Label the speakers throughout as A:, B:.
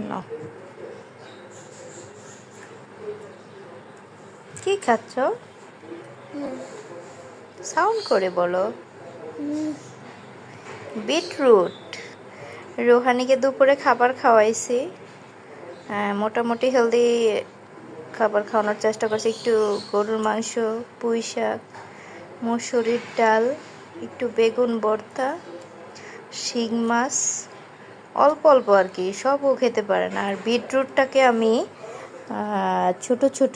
A: নাও। কি খাচ্ছ? সাউন্ড করে বলো। বিটরুট। রোহানিকে দুপুরে খাবার খাওয়াইছি, মোটামুটি হেলদি খাবার খাওয়ানোর চেষ্টা করছি। একটু গরুর মাংস, পুঁই শাক, মসুরির ডাল, একটু বেগুন ভর্তা, শিং মাছ, অল্প অল্প আর কি, সবও খেতে পারে না। আর বিটরুটটাকে আমি ছোট ছোট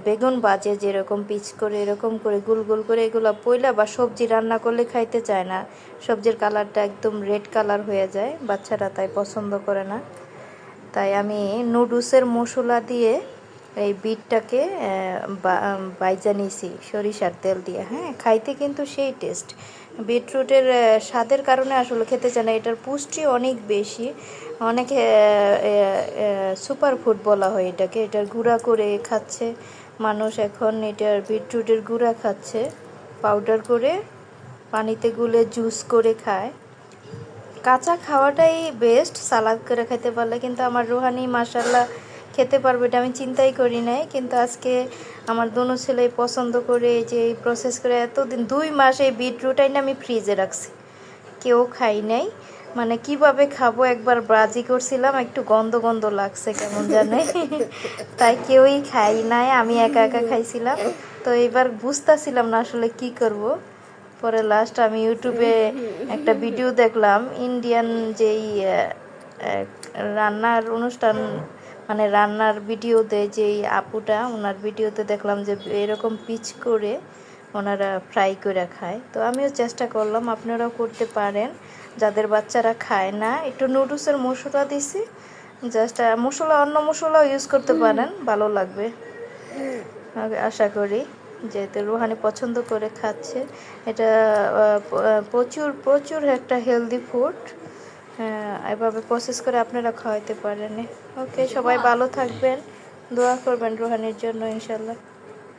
A: বেগুন বাজে যেরকম পিচ করে এরকম করে গোল গোল করে এগুলো পয়লা বা সবজি রান্না করলে খাইতে চায় না, সবজির কালারটা একদম রেড কালার হয়ে যায়, বাচ্চারা তাই পছন্দ করে না। তাই আমি নুডলসের মশলা দিয়ে এই বিটটাকে বাইজা নিয়েছি সরিষার তেল দিয়ে। হ্যাঁ, খাইতে কিন্তু সেই টেস্ট। বিটরুটের স্বাদের কারণে আসলে খেতে চায় না, এটার পুষ্টি অনেক বেশি। অনেকে সুপার ফুড বলা হয় এটাকে। এটার গুঁড়া করে খাচ্ছে মানুষ এখন, এটার বিটরুটের গুঁড়া খাচ্ছে পাউডার করে, পানিতে গুলে জুস করে খায়। কাঁচা খাওয়াটাই বেস্ট, সালাদ করে খেতে পারলে। কিন্তু আমার রুহানি মাশাল্লাহ খেতে পারবে, এটা আমি চিন্তাই করি নাই। কিন্তু আজকে আমার দোনো ছেলেই পছন্দ করে যে এই প্রসেস করে এতদিন 2 মাস এই বিটরুটাই না আমি ফ্রিজে রাখছি, কেউ খাই নাই। মানে কিভাবে খাবো, একবার ব্রাজি করছিলাম, একটু গন্ধ গন্ধ লাগছে কেমন জানে তাই কেউই খাই নাই, আমি একা একা খাইছিলাম। তো এবার বুঝতেছিলাম না আসলে কি করব। পরে লাস্ট আমি ইউটিউবে একটা ভিডিও দেখলাম, ইন্ডিয়ান যেই রান্নার অনুষ্ঠান, মানে রান্নার ভিডিও দেয় যেই আপুটা, ওনার ভিডিওতে দেখলাম যে এরকম পিচ করে ওনারা ফ্রাই করে খায়। তো আমিও চেষ্টা করলাম, আপনারাও করতে পারেন যাদের বাচ্চারা খায় না। একটু নুডলসের মশলা দিছি, জাস্ট মশলা, অন্য মশলাও ইউজ করতে পারেন, ভালো লাগবে আশা করি, যেহেতু রুহানি পছন্দ করে খাচ্ছে। এটা প্রচুর প্রচুর একটা হেলদি ফুড, এভাবে প্রসেস করে আপনারা খাওয়াইতে পারেন। ওকে, সবাই ভালো থাকবেন, দোয়া করবেন রুহানির জন্য ইনশাল্লাহ।